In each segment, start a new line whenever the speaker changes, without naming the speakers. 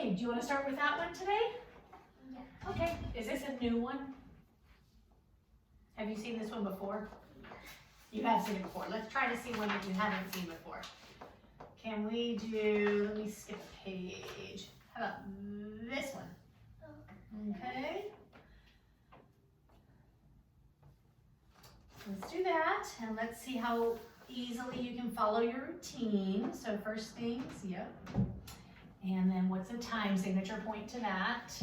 Okay, do you want to start with that one today?
Yeah.
Okay, is this a new one? Have you seen this one before? You have seen it before. Let's try to see one that you haven't seen before. Can we do, let me skip a page. How about this one? Okay. Let's do that, and let's see how easily you can follow your routine. So first things, yep. And then what's a time signature? Point to that.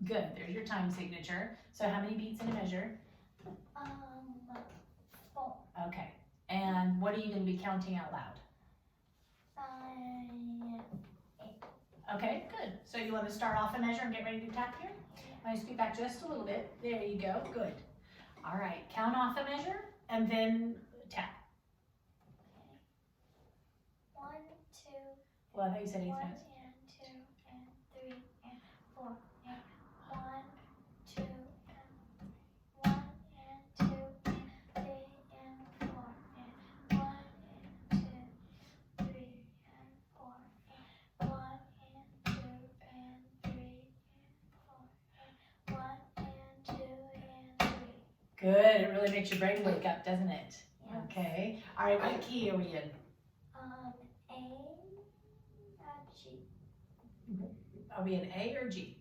Good, there's your time signature. So how many beats in a measure?
4.
Okay, and what are you gonna be counting out loud?
5, 8.
Okay, good. So you wanna start off a measure and get ready to tap here? I'm gonna scoot back just a little bit. There you go, good. All right, count off a measure and then tap.
1, 2.
Well, I thought you said 8
1
times.
and 2 and 3 and 4 and 1, 2 and 1 and 2 and 3 and 4 and 1 and 2, 3 and 4 and 1 and 2 and 3 and 4 and 1 and 2 and 3.
Good, it really makes your brain wake up, doesn't it?
Yes.
Okay, all right, what key are we in?
A, G.
Are we in A or G?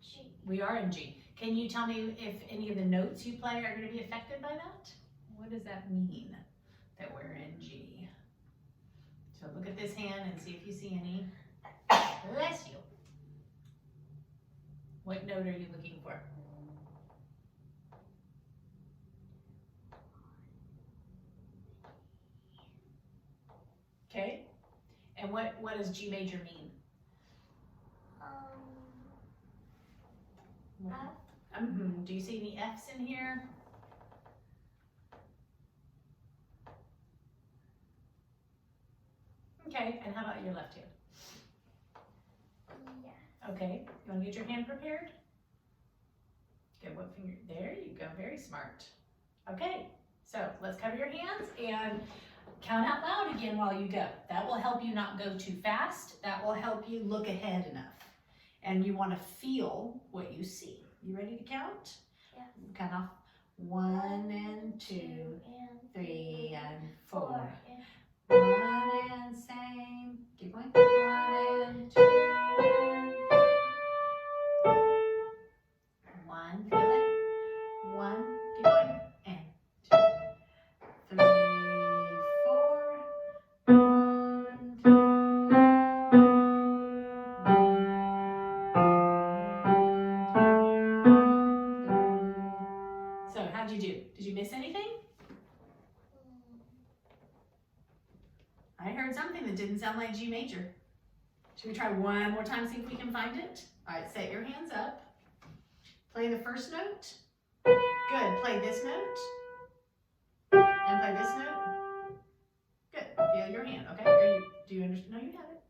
G.
We are in G. Can you tell me if any of the notes you play are gonna be affected by that? What does that mean, that we're in G? So look at this hand and see if you see any. Bless you. What note are you looking for? Okay, and what does G major mean?
F.
Do you see any F's in here? Okay, and how about your left hand?
Yeah.
Okay, you wanna get your hand prepared? Good, what finger? There you go, very smart. Okay, so let's cover your hands and count out loud again while you go. That will help you not go too fast. That will help you look ahead enough. And you wanna feel what you see. You ready to count?
Yeah.
Count off 1 and 2,
and
3 and 4.
and
1 and same. Keep going. 1 and 2 and 1. Feel it. 1. Keep going. And 2, 3, 4. 1, 2. So how'd you do? Did you miss anything? I heard something that didn't sound like G major. Should we try one more time, see if we can find it? All right, set your hands up. Play the first note. Good, play this note. And play this note. Good, feel your hand, okay? Do you understand? No, you got it.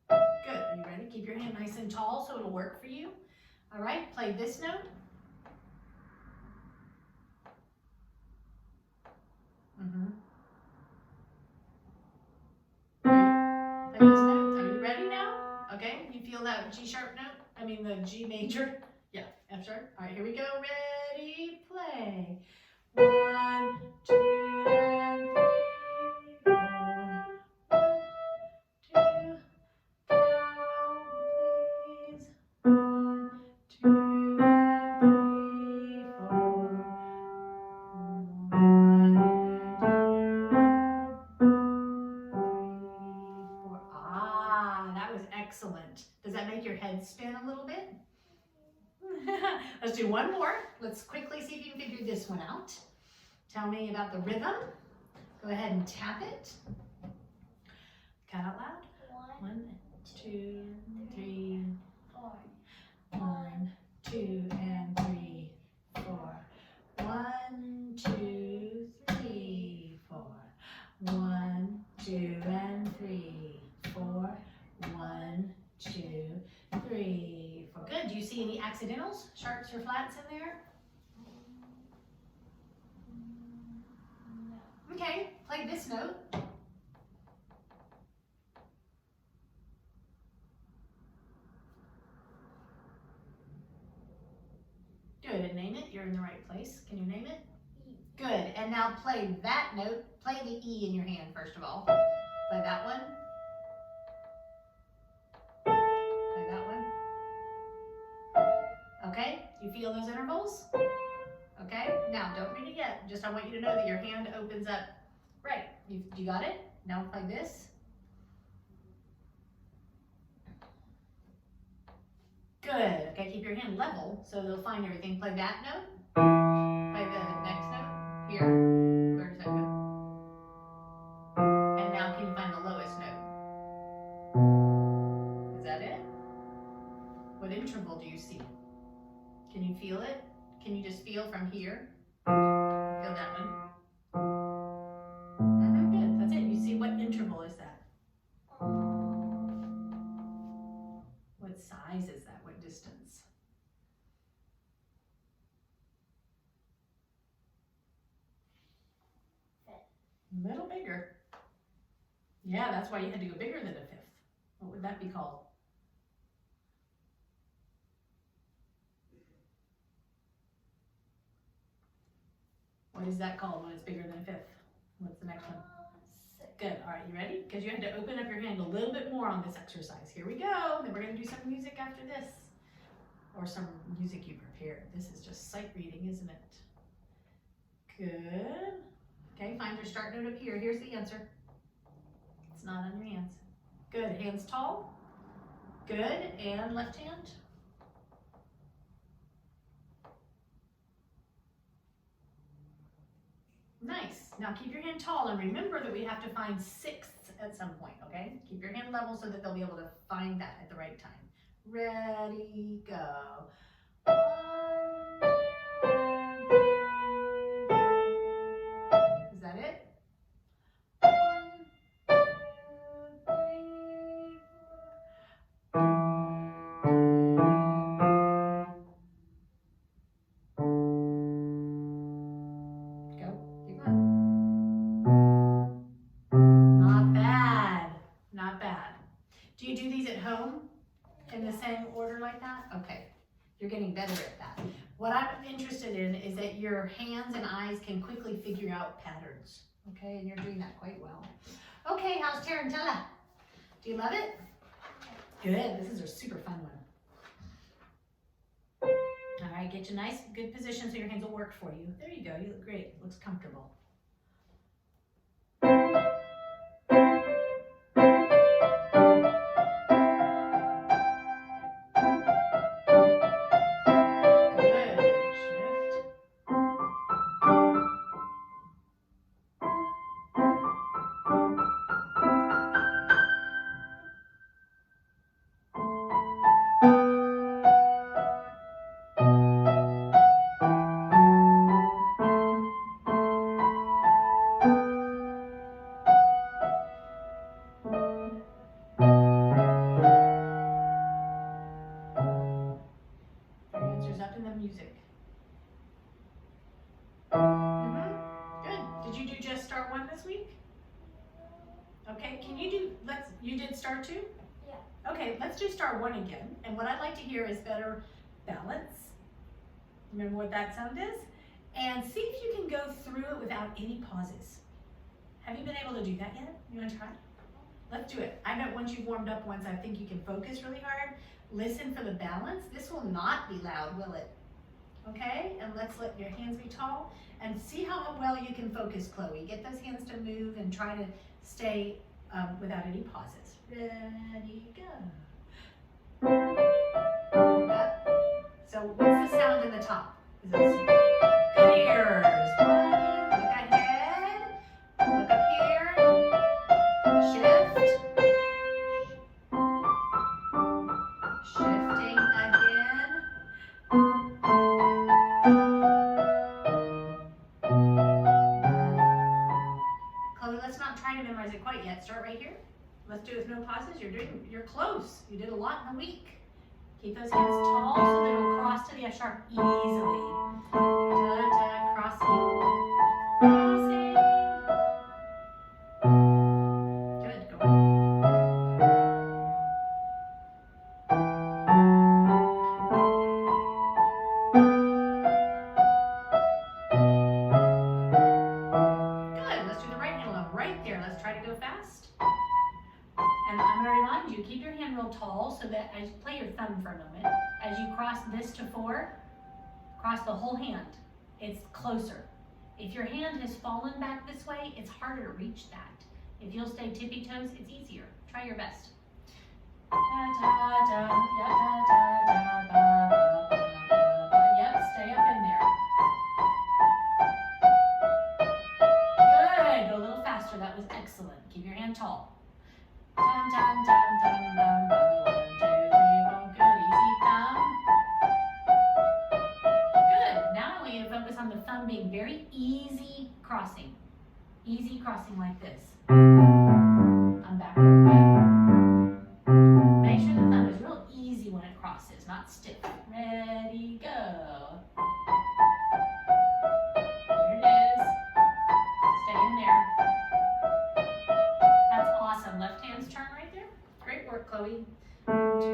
Good, are you ready? Keep your hand nice and tall so it'll work for you. All right, play this note. Play those notes. Are you ready now? Okay, you feel that G sharp note? I mean the G major. Yeah, F sharp. All right, here we go. Ready, play. 1, 2, and 3, 4. 1, 2, count, please. 1, 2, and 3, 4. 4. Ah, that was excellent. Does that make your head spin a little bit? Let's do one more. Let's quickly see if you can figure this one out. Tell me about the rhythm. Go ahead and tap it. Count out loud. 1, 2, 3,
4.
1, 2, and 3, 4. 1, 2, 3, 4. 1, 2, and 3, 4. 1, 2, 3, 4. Good. Do you see any accidentals, sharps or flats in there?
No.
Okay. Play this note. Good, and name it. You're in the right place. Can you name it? Good, and now play that note. Play the E in your hand first of all. Play that one. Play that one. Okay, you feel those intervals? Okay, now don't read it yet. Just I want you to know that your hand opens up. Right, you got it? Now play this. Good, okay, keep your hand level so they'll find everything. Play that note. Play the next note. Here, where does that go? And now can you find the lowest note? Is that it? What interval do you see? Can you feel it? Can you just feel from here? Feel that one? Good, that's it. You see what interval is that? What size is that? What distance? A little bigger. Yeah, that's why you had to go bigger than a fifth. What would that be called? What is that called when it's bigger than a fifth? What's the next one? Good, all right, you ready? Because you had to open up your hand a little bit more on this exercise. Here we go, then we're gonna do some music after this. Or some music you prepared. This is just sight reading, isn't it? Good. Okay, find your start note up here. Here's the answer. It's not on your hands. Good, hands tall. Good, and left hand. Nice. Now keep your hand tall and remember that we have to find sixths at some point, okay? Keep your hand level so that they'll be able to find that at the right time. Ready, go. 1, 2, 3. Is that it? 1, 2, 3, 4. Go. Keep going. Not bad. Not bad. Do you do these at home? In the same order like that? Okay, you're getting better at that. What I'm interested in is that your hands and eyes can quickly figure out patterns, okay? And you're doing that quite well. Okay, how's Tarantella? Do you love it? Good, this is a super fun one. All right, get you a nice, good position so your hands will work for you. There you go, you look great, it looks comfortable. Up in the music. Good. Did you do just start one this week? Okay, can you do, you did start two?
Yeah.
Okay, let's do start one again. And what I'd like to hear is better balance. Remember what that sound is? And see if you can go through it without any pauses. Have you been able to do that yet? You want to try? Let's do it. I bet once you've warmed up once, I think you can focus really hard. Listen for the balance. This will not be loud, will it? Okay, and let's let your hands be tall and see how well you can focus, Chloe. Get those hands to move and try to stay without any pauses. Ready, go. Up. So what's the sound in the top? Is it good ears? Look ahead. Look up here. Shift. Shifting again. Chloe, let's not try to memorize it quite yet. Start right here. Let's do it with no pauses. You're close. You did a lot in a week. Keep those hands tall so they will cross to the F sharp easily. Da-da, crossing. Crossing. Good, go on. around you. Keep your hand real tall so that as you play your thumb for a moment, as you cross this to 4, cross the whole hand. It's closer. If your hand has fallen back this way, it's harder to reach that. If you'll stay tippy toes, it's easier. Try your best. Da, da, da, da, da, da, ba, ba, ba, ba. Yep, stay up in there. Good. Go a little faster. That was excellent. Keep your hand tall. Dun, dun, dun, dun, dun, dun. 1, 2, 3, 4. Good. Easy thumb. Good. Now I want you to focus on the thumb being very easy crossing. Easy crossing like this. Thumb backwards. Make sure the thumb is real easy when it crosses, not stiff. Ready, go. There it is. Stay in there. That's awesome. Left hand's turn right there. Great work, Chloe. 1, 2,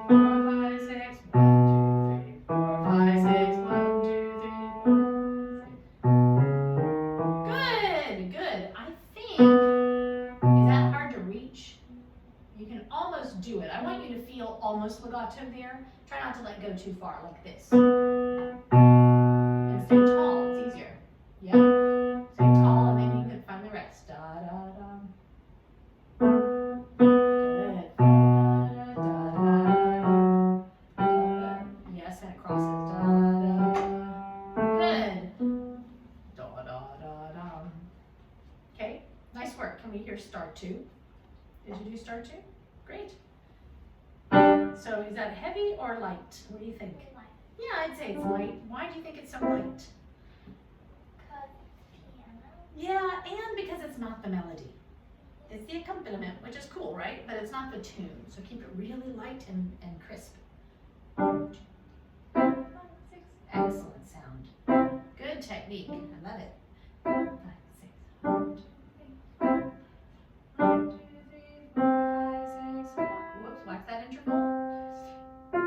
3, 4, 5, 6. 1, 2, 3, 4, 5, 6. 1, 2, 3, 4, 5, 6. Good, good. I think, is that hard to reach? You can almost do it. I want you to feel almost legato there. Try not to let go too far, like this. And stay tall, it's easier. Yep. Stay tall and then you can find the rest. Da, da, da. Good. Da, da, da, da, da. Yes, and it crosses. Da, da, da. Good. Da, da, da, da. Okay, nice work. Can we hear star 2? Did you do star 2? Great. So is that heavy or light? What do you think? Yeah, I'd say it's light. Why do you think it's so light?
Because piano.
Yeah, and because it's not the melody. It's the accompaniment, which is cool, right? But it's not the tune. So keep it really light and crisp. 1, 2, 3, 4, 5, 6. Excellent sound. Good technique. I love it. 5, 6. 1, 2, 3, 4. 1, 2, 3, 4, 5, 6. Whoops, watch that interval. 1, 2,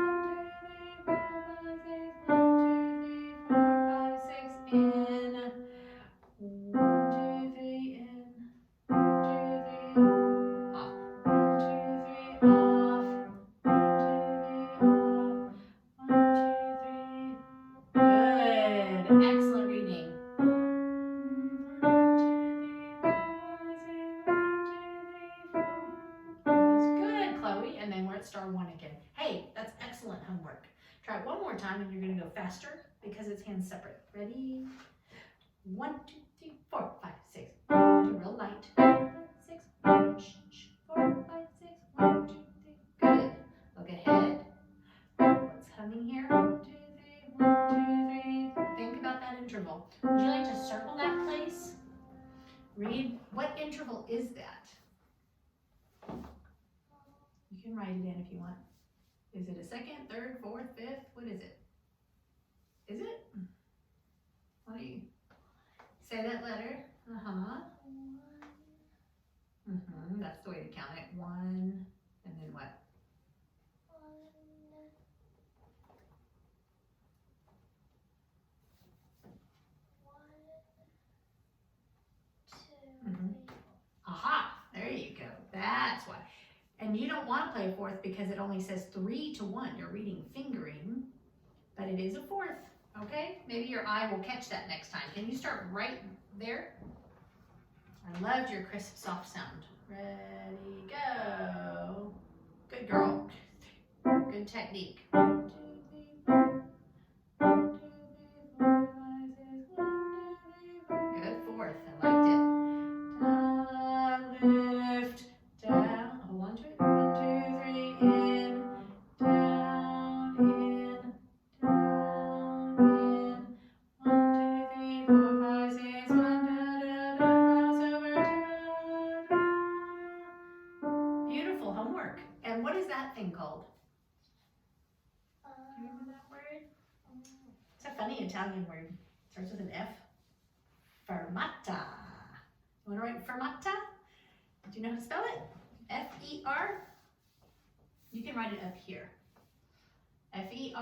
3, 4, 5, 6. 1, 2, 3, 4, 5, 6. In. 1, 2, 3, in. 1, 2, 3, off. 1, 2, 3, off. 1, 2, 3, off. 1, 2, 3. Good. Excellent reading. 1, 2, 3, 4, 5, 6. 1, 2, 3, 4. That was good, Chloe. And then we're at star 1 again. Hey, that's excellent homework. Try it one more time and you're going to go faster because it's hands separate. Ready? 1, 2, 3, 4, 5, 6. 1, 2, real light. 5, 6. 1, 4, 5, 6. 1, 2, 3. Good. Look ahead. What's coming here? 1, 2, 3. 1, 2, 3. Think about that interval. Would you like to circle that place? Read. What interval is that? You can write it in if you want. Is it a second, third, fourth, fifth? What is it? Is it? What do you say that letter? That's the way to count it. 1, and then what?
1, 2, 3.
Aha! There you go. That's why. And you don't want to play a fourth because it only says 3 to 1. You're reading fingering, but it is a fourth. Okay? Maybe your eye will catch that next time. Can you start right there? I loved your crisp, soft sound. Ready, go. Good girl. Good technique. 1, 2, 3, 4. 1, 2, 3, 4, 5, 6. 1, 2, 3, 4. Good fourth. I liked it. Down, lift, down. Hold on to it. 1, 2, 3, in, down, in, down, in. 1, 2, 3, 4, 5, 6. 1, da, da, da, crossover, da, da. Beautiful homework. And what is that thing called? Do you remember that word? It's a funny Italian word. Starts with an F. Fermata. You want to write fermata? Do you know how to spell it? F-E-R? You can write it up here. F-E-R-M-A-T-A.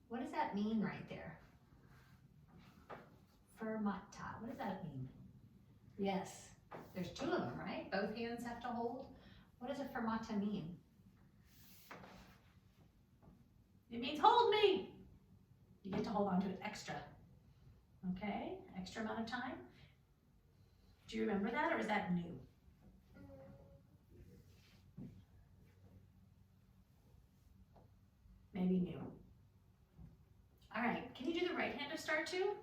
What does that mean right there? fermata. What does that mean? Yes, there's two of them, right? Both hands have to hold. What does a fermata mean? It means hold me. You get to hold on to it extra. Okay, extra amount of time. Do you remember that, or is that new? Maybe new. All right, can you do the right hand of star two?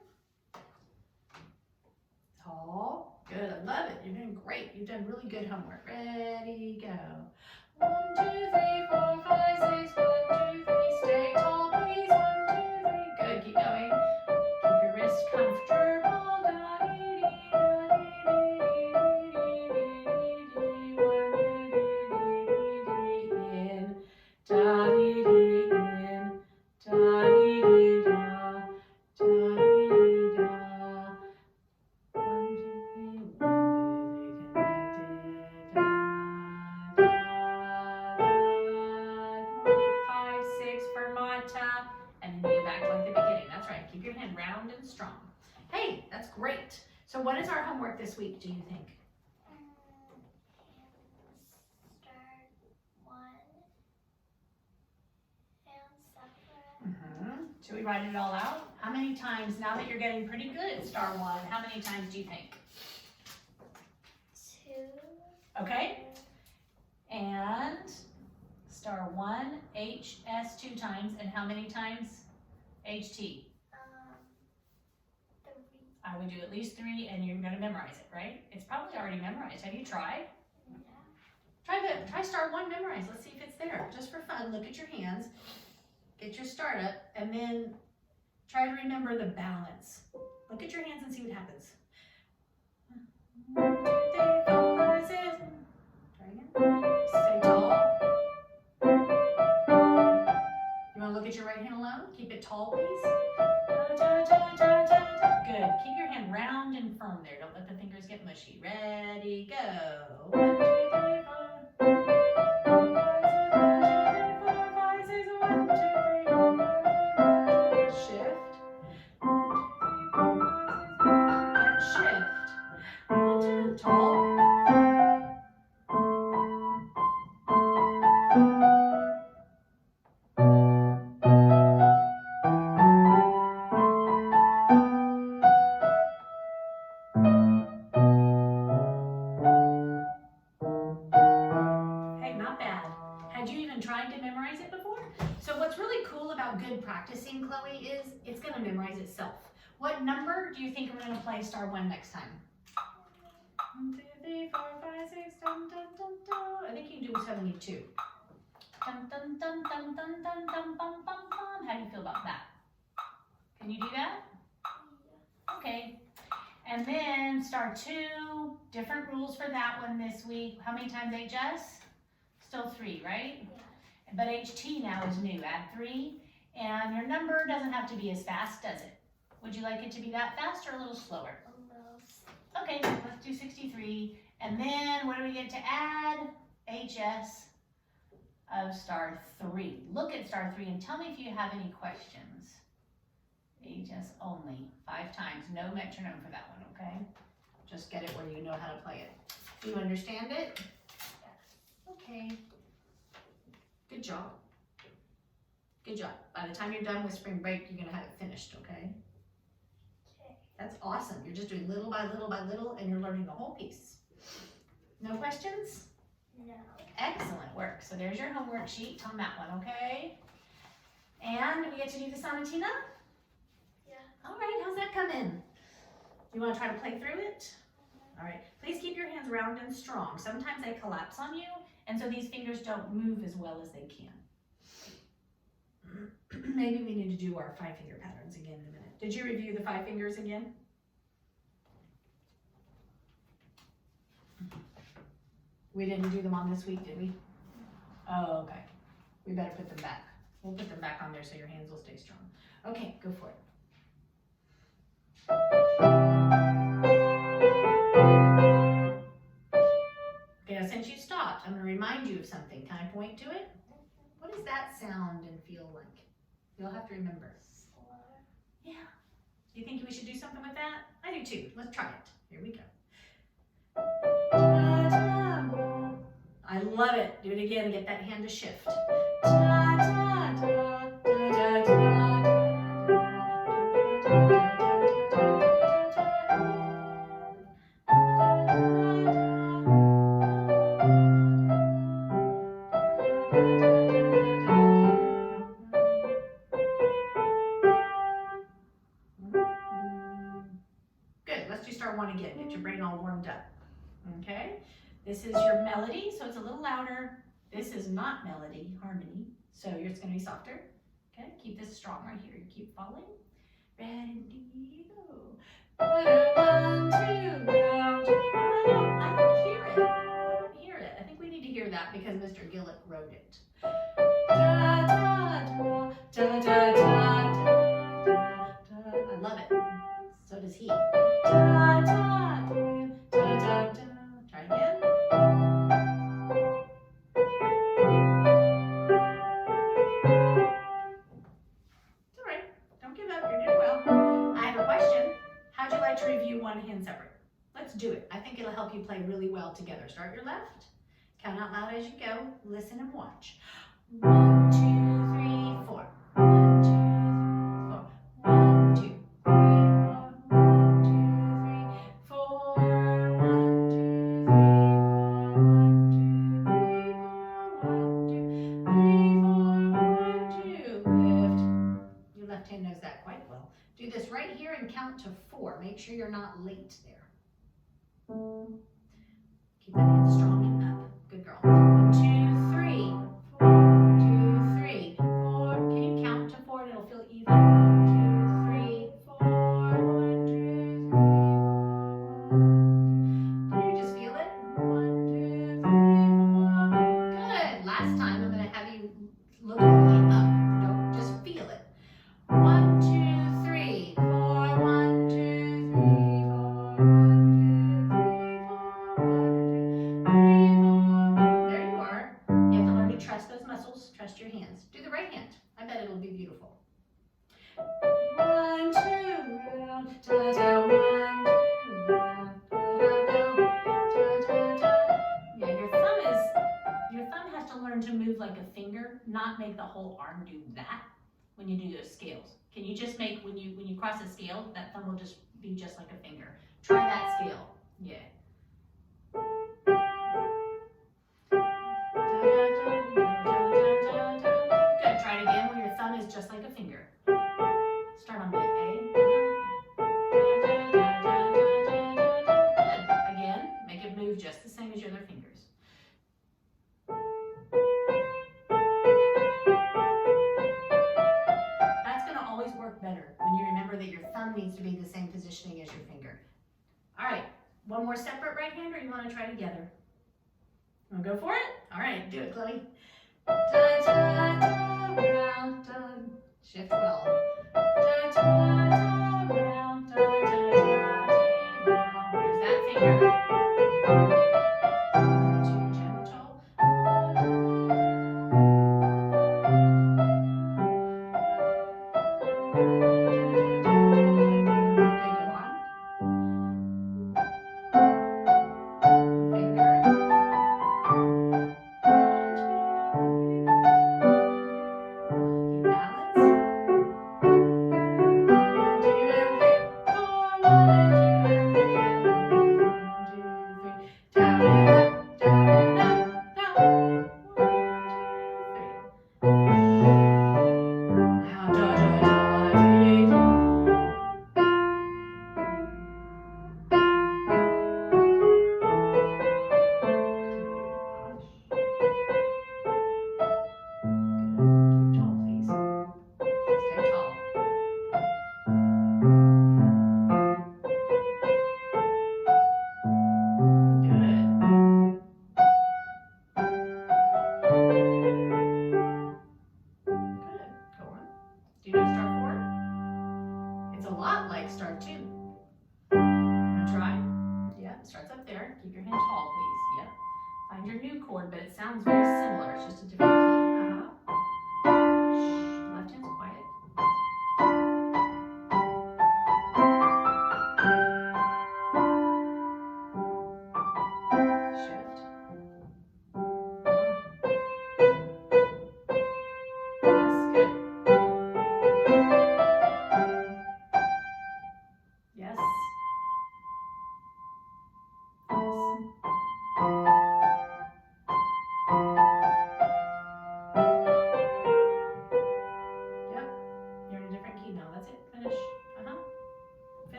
Tall. Good, I love it. You're doing great. You've done really good homework. Ready, go. 1, 2, 3, 4, 5, 6. 1, 2, 3. Stay tall, please. 1, 2, 3. Good, keep going. Keep your wrist comfortable. In. Da-dee-dee, in. Da-dee-dee-da. Da-dee-dee-da. 1, 2, 3, 1, 2, 3, connected. Da, da, da. 5, 6, fermata. And then you go back to like the beginning. That's right. Keep your hand round and strong. Hey, that's great. So what is our homework this week, do you think?
Start 1 and 7.
Should we write it all out? How many times, now that you're getting pretty good at star 1, how many times do you think?
2.
Okay. And star 1, H, S 2 times, and how many times? H, T.
3.
I would do at least 3, and you're gonna memorize it, right? It's probably already memorized. Have you tried?
Yeah.
Try star 1 memorize. Let's see if it's there. Just for fun, look at your hands, get your start up, and then try to remember the balance. Look at your hands and see what happens. 1, 2, 3, 4, 5, 6. Try again. Stay tall. You want to look at your right hand alone? Keep it tall, please. Good. Keep your hand round and firm there. Don't let the fingers get mushy. Ready, go. 1, 2, 3, 4. 5, 6, 1, 2, 3, 4, 5, 6, 1, 2, 3, 4, 5, 6. Shift. 1, 2, 3, 4, 5, 6, 1, 2, and shift. 1, 2, tall. Hey, not bad. Had you even tried to memorize it before? So what's really cool about good practicing, Chloe, is it's gonna memorize itself. What number do you think we're gonna play star 1 next time? 1, 2, 3, 4, 5, 6, dun, dun, dun, dun. I think you can do 72. Dun, dun, dun, dun, dun, dun, dun, bum, bum, bum. How do you feel about that? Can you do that? Okay. And then star 2, different rules for that one this week. How many times HS? Still 3, right?
Yeah.
But HT now is new, add 3. And your number doesn't have to be as fast, does it? Would you like it to be that fast or a little slower? Okay, let's do 63. And then what do we get to add? HS of star 3. Look at star 3 and tell me if you have any questions. HS only, 5 times, no metronome for that one, okay? Just get it where you know how to play it. Do you understand it?
Yes.
Okay. Good job. Good job. By the time you're done with spring break, you're gonna have it finished, okay?
Okay.
That's awesome. You're just doing little by little by little and you're learning the whole piece. No questions?
No.
Excellent work. So there's your homework sheet on that one, okay? And we get to do the sonatina?
Yeah.
All right, how's that coming? You wanna try to play through it? All right, please keep your hands round and strong. Sometimes they collapse on you, and so these fingers don't move as well as they can. Maybe we need to do our 5-finger patterns again in a minute. Did you review the 5 fingers again? We didn't do them on this week, did we? Oh, okay. We better put them back. We'll put them back on there so your hands will stay strong. Okay, go for it. Okay, now since you stopped, I'm going to remind you of something. Can I point to it? What does that sound and feel like? You'll have to remember.
Slower.
Yeah. Do you think we should do something with that? I do too. Let's try it. Here we go. Da, da, I love it. Do it again and get that hand to shift. Da, da, da, da, da, da. Good, let's do star one again. Get your brain all warmed up. Okay, this is your melody, so it's a little louder. This is not melody, harmony, so it's gonna be softer. Okay, keep this strong right here. Keep following. Ready, go. 1, 2, round. I don't hear it. I don't hear it. I think we need to hear that because Mr. Gillick wrote it. Da, da, da, da, da, da, da, da. I love it. So does he. Da, da, da, da, da. Try again. It's all right. Don't give up. You're doing well. I have a question. How'd you like to review one hand separate? Let's do it. I think it'll help you play really well together. Start your left. Count out loud as you go. Listen and watch. 1, 2, 3, 4. 1, 2, 3, 4. 1, 2, 3, 4. 1, 2, 3, 4. 1, 2, 3, 4. 1, 2, 3, 4. 1, 2. Lift. Your left hand knows that quite well. Do this right here and count to 4. Make sure you're not late there. Keep that hand strong and up. Good girl. 1, 2, 3. 4, 2, 3, 4. Can you count to 4 and it'll feel even? 1, 2, 3, 4. 1, 2, 3, 4. Can you just feel it? 1, 2, 3, 4. Good. Last time I'm going to have you look only up. Don't just feel it. 1, 2, 3, 4. 1, 2, 3, 4. 1, 2, 3, 4. 1, 2, 3, 4. There you are. You have to learn to trust those muscles. Trust your hands. Do the right hand. I bet it'll be beautiful. 1, 2, round, da, da, 1, 2, round, da, da, da. Yeah, your thumb has to learn to move like a finger, not make the whole arm do that when you do those scales. Can you just make, when you cross a scale, that thumb will just be just like a finger. Try that scale. Yeah. Good. Try it again when your thumb is just like a finger. Start on bit A. Good. Again, make it move just the same as your other fingers. That's going to always work better when you remember that your thumb needs to be the same positioning as your finger. All right, one more separate right hand, or you want to try together? Want to go for it? All right, do it, Chloe. Da, da, da, round, da. Shift well. Da, da, da, round, da, da, da, da. Here's that finger. Too gentle. Okay, go on. Finger. Keep balance. Start two. Wanna try? Yeah, it starts up there. Keep your hand tall, please. Yep. Find your new chord, but it sounds very similar. It's just a different key. Shh. Left hand's quiet.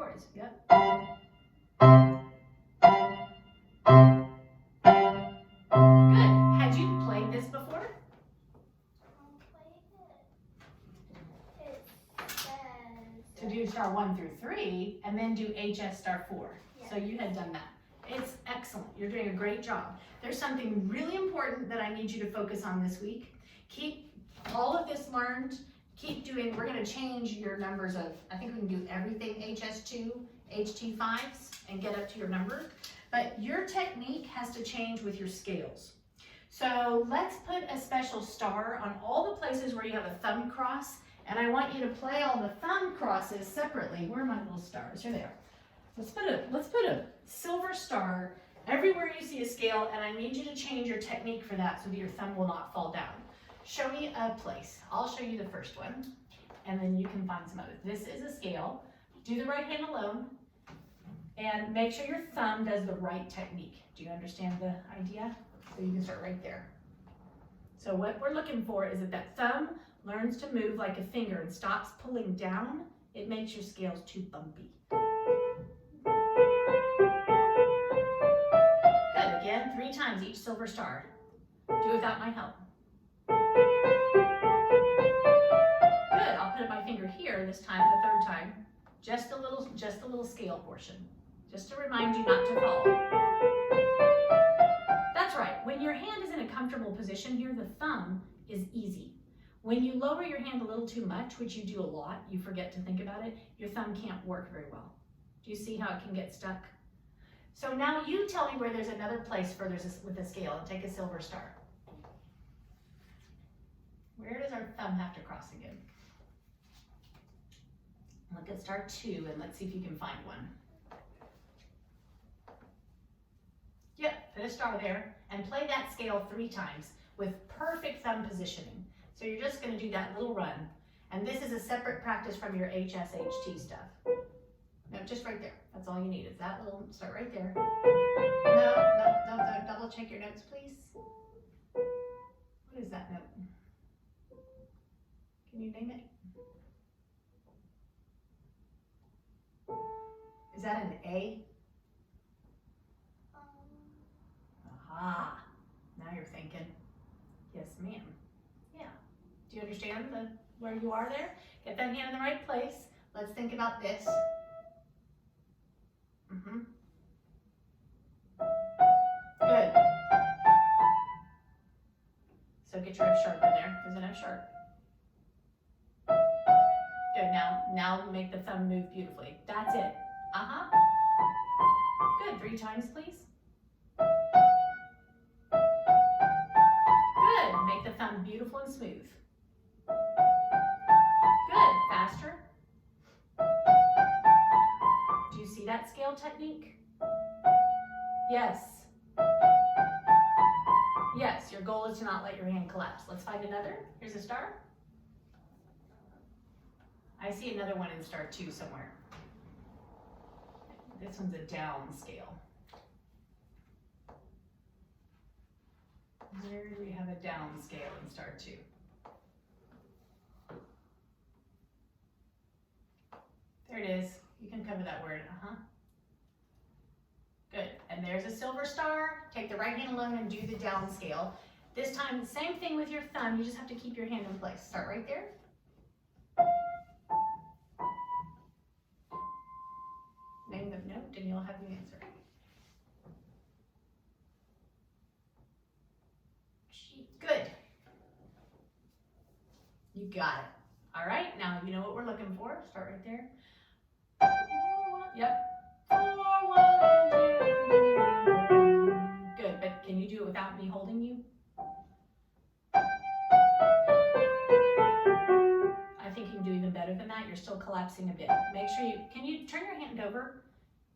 chords. Yep. Good. Had you played this before?
It says
To do star 1 through 3 and then do HS star 4.
Yeah.
So you had done that. It's excellent. You're doing a great job. There's something really important that I need you to focus on this week. Keep all of this learned. Keep doing, we're going to change your numbers of, I think we can do everything HS2, HT5s and get up to your number. But your technique has to change with your scales. So let's put a special star on all the places where you have a thumb cross, and I want you to play all the thumb crosses separately. Where are my little stars? Here they are. Let's put a silver star everywhere you see a scale, and I need you to change your technique for that so that your thumb will not fall down. Show me a place. I'll show you the first one, and then you can find some others. This is a scale. Do the right hand alone, and make sure your thumb does the right technique. Do you understand the idea? So you can start right there. So what we're looking for is that thumb learns to move like a finger and stops pulling down. It makes your scales too bumpy. Good, again, 3 times each silver star. Do it without my help. Good, I'll put my finger here this time, the 3rd time. Just a little scale portion. Just to remind you not to fall. That's right, when your hand is in a comfortable position here, the thumb is easy. When you lower your hand a little too much, which you do a lot, you forget to think about it, your thumb can't work very well. Do you see how it can get stuck? So now you tell me where there's another place for with a scale, and take a silver star. Where does our thumb have to cross again? Look at star 2 and let's see if you can find one. Yep, put a star there and play that scale 3 times with perfect thumb positioning. So you're just going to do that little run. And this is a separate practice from your HSHT stuff. No, just right there. That's all you need. Is that little, start right there. No, double check your notes, please. What is that note? Can you name it? Is that an A? Aha, now you're thinking. Yes, ma'am. Yeah. Do you understand where you are there? Get that hand in the right place. Let's think about this. Good. So get your F sharp in there. There's an F sharp. Good. Now make the thumb move beautifully. That's it. Good. 3 times, please. Good. Make the thumb beautiful and smooth. Good. Faster. Do you see that scale technique? Yes. Yes, your goal is to not let your hand collapse. Let's find another. Here's a star. I see another one in star 2 somewhere. This one's a down scale. Where do we have a down scale in star 2? There it is. You can cover that word. Good. And there's a silver star. Take the right hand alone and do the down scale. This time, same thing with your thumb. You just have to keep your hand in place. Start right there. Name the note and you'll have the answer. Good. You got it. All right, now you know what we're looking for. Start right there. Yep. 4, 1, 2. Good, but can you do it without me holding you? I think you can do even better than that. You're still collapsing a bit. Make sure can you turn your hand over?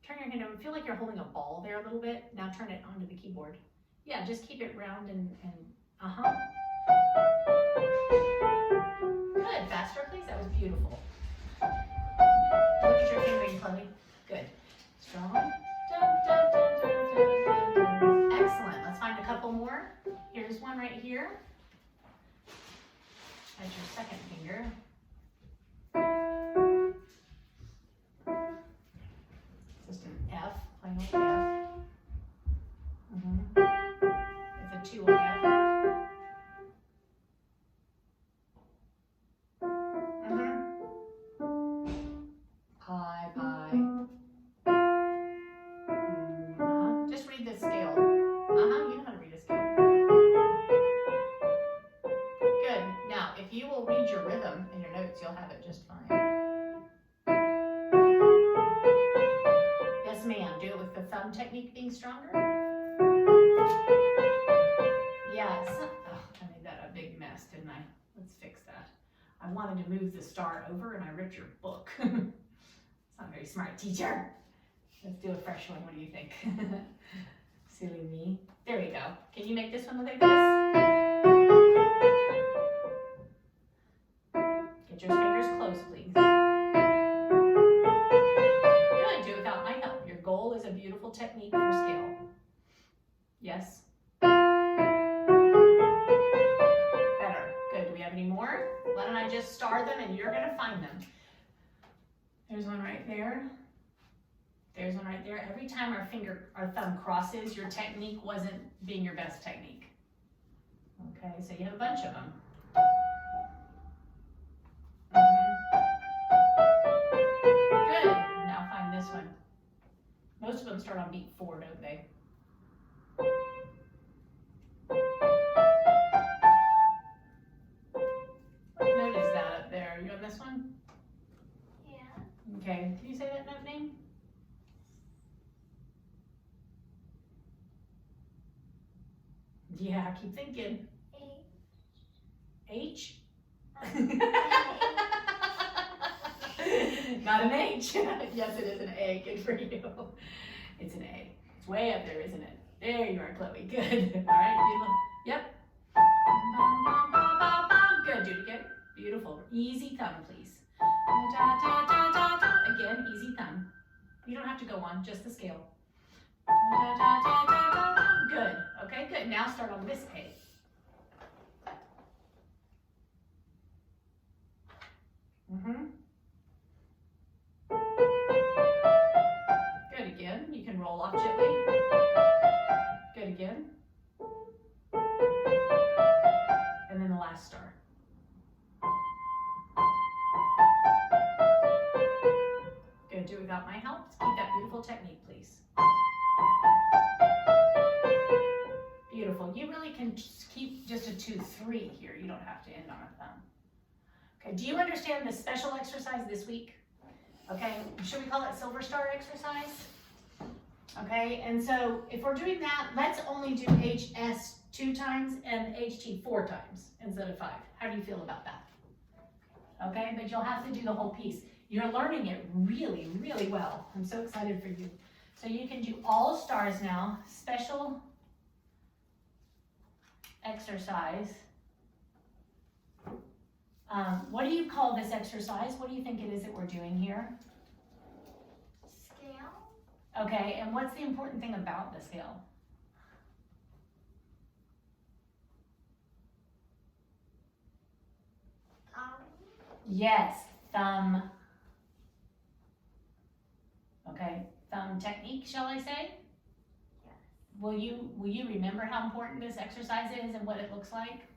Turn your hand over. Feel like you're holding a ball there a little bit. Now turn it onto the keyboard. Yeah, just keep it round and Good, faster please. That was beautiful. Look at your fingering, Chloe. Good. Strong. Dun, dun, dun, dun, dun, dun, dun. Excellent. Let's find a couple more. Here's one right here. That's your second finger. F, plain old F. It's a 2 on F. Pi, pi. Just read the scale. You know how to read a scale. Good. Now, if you will read your rhythm in your notes, you'll have it just fine. Yes, ma'am. Do it with the thumb technique being stronger. Yes. Oh, I made that a big mess, didn't I? Let's fix that. I wanted to move the star over and I ripped your book. It's not very smart, teacher. Let's do a fresh one. What do you think? Silly me. There we go. Can you make this one look like this? Get your fingers close, please. Good. Do it without my help. Your goal is a beautiful technique for scale. Yes? Better. Good. Do we have any more? Why don't I just star them and you're going to find them. There's one right there. There's one right there. Every time our thumb crosses, your technique wasn't being your best technique. Okay, so you have a bunch of them. Good. Now find this one. Most of them start on beat 4, don't they? What note is that up there? Are you on this one?
Yeah.
Okay. Can you say that note name? Yeah, keep thinking. H? Not an H. Yes, it is an A. Good for you. It's an A. It's way up there, isn't it? There you are, Chloe. Good. All right, beautiful. Yep. Good. Do it again. Beautiful. Easy thumb, please. Again, easy thumb. You don't have to go on, just the scale. Good. Okay, good. Now start on this A. Good again. You can roll off gently. Good again. And then the last star. Good. Do it without my help. Keep that beautiful technique, please. Beautiful. You really can keep just a 2-3 here. You don't have to end on a thumb. Okay. Do you understand the special exercise this week? Okay. Should we call it Silver Star exercise? Okay. And so if we're doing that, let's only do HS 2 times and HT 4 times instead of 5. How do you feel about that? Okay. But you'll have to do the whole piece. You're learning it really, really well. I'm so excited for you. So you can do all stars now. Special exercise. What do you call this exercise? What do you think it is that we're doing here?
Scale.
Okay, and what's the important thing about the scale? Yes, thumb. Okay, thumb technique, shall I say?
Yes.
Will you remember how important this exercise is and what it looks like?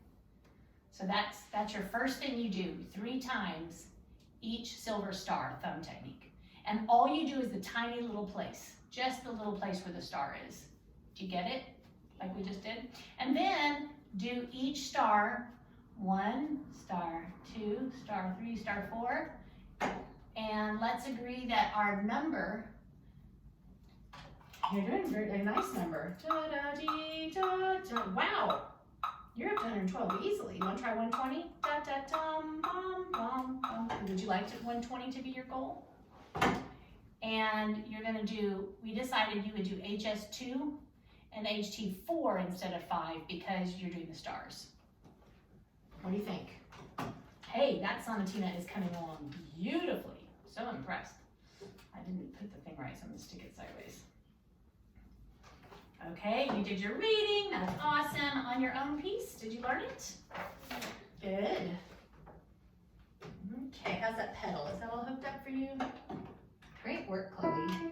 So that's your first thing you do, 3 times each silver star thumb technique. And all you do is the tiny little place, just the little place where the star is. Do you get it? Like we just did? And then do each star, 1 star, 2 star, 3 star, 4. And let's agree that our number, you're doing a nice number. Da, da, dee, da, da. Wow, you're up to 112 easily. You want to try 120? Da, da, dum, bum, bum, bum. Would you like 120 to be your goal? And you're going to do, we decided you would do HS2 and HT4 instead of 5 because you're doing the stars. What do you think? Hey, that sonatina is coming along beautifully. So impressed. I didn't put the thing right, so I'm going to stick it sideways. Okay, you did your reading. That's awesome. On your own piece, did you learn it? Good. Okay, how's that pedal? Is that all hooked up for you? Great work, Chloe.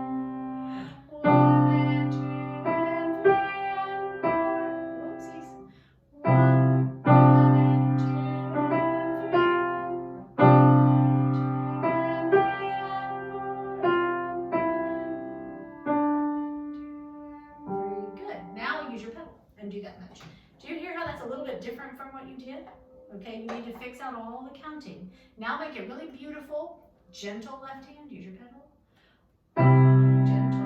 Okay, you need to fix out all the counting. Now make it really beautiful. Gentle left hand, use your pedal. Gentle.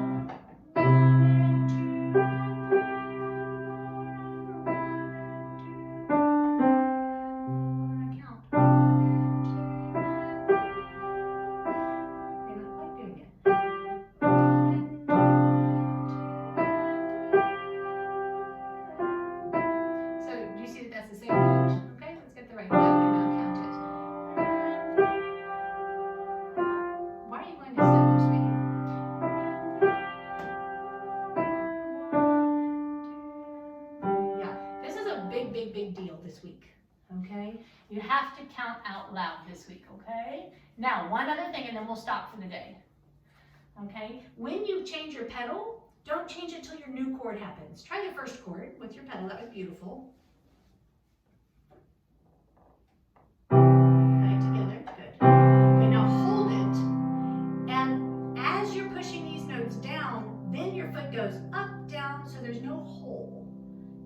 1 and 2 and 3 and 4 and 1 and 2 and 3 and 4 and count. 1 and 2 and 3. You're not quite doing it. 1 and 2 and 2 and 3 and 4 and. So do you see that that's the same note? Okay, let's get the right note and now count it. Why are you going to stutter, sweetie? Yeah, this is a big, big, big deal this week. Okay, you have to count out loud this week. Okay. Now, one other thing, and then we'll stop for the day. Okay, when you change your pedal, don't change it till your new chord happens. Try the first chord with your pedal. That was beautiful. Okay, together. Good. Okay, now hold it. And as you're pushing these notes down, then your foot goes up, down, so there's no hole.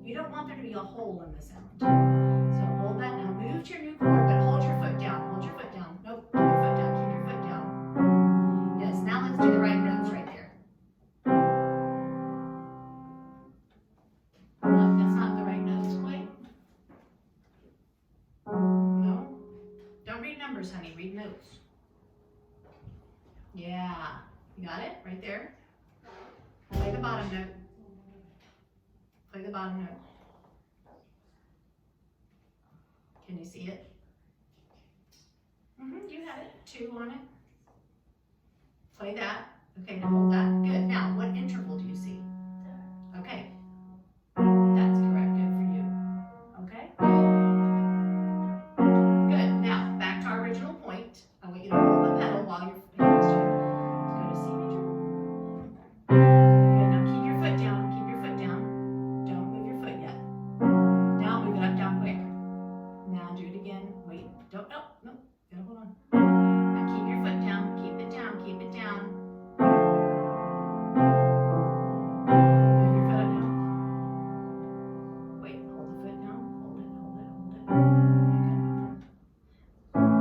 You don't want there to be a hole in the sound. So hold that now. Move to your new chord, but hold your foot down. Hold your foot down. Nope, keep your foot down. Keep your foot down. Yes, now let's do the right notes right there. Look, that's not the right notes quite. No? Don't read numbers, honey. Read notes. Yeah. You got it? Right there. Play the bottom note. Play the bottom note. Can you see it? You had it. 2 on it. Play that. Okay, now hold that. Good. Now, what interval do you see? Okay. That's correct. Good for you. Okay. Good. Now, back to our original point. I want you to hold the pedal while your hands do. Let's go to C major. Good. Now keep your foot down. Keep your foot down. Don't move your foot yet. Now move it up, down quick. Now do it again. Wait. Don't. No. No. Gotta hold on. Now keep your foot down. Keep it down. Keep it down. Move your foot up now. Wait. Hold the foot down. Hold it. Hold it. Hold it.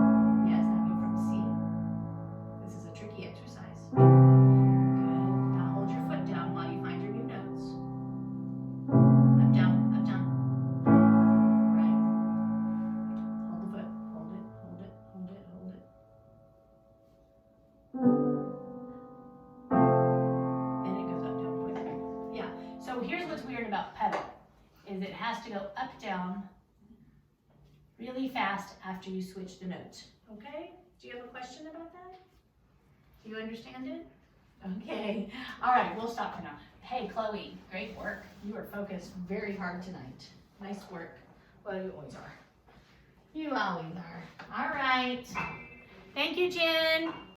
Yes. Now go from C. This is a tricky exercise. Good. Now hold your foot down while you find your new notes. Up, down, up, down. Right. Hold the foot. Hold it, hold it, hold it, hold it. Then it goes up, down, quick. Yeah. So here's what's weird about pedal, is it has to go up, down really fast after you switch the notes. Okay? Do you have a question about that? Do you understand it? Okay. All right, we'll stop for now. Hey, Chloe, great work. You were focused very hard tonight. Nice work. Well, you always are. You always are. All right. Thank you, Jen.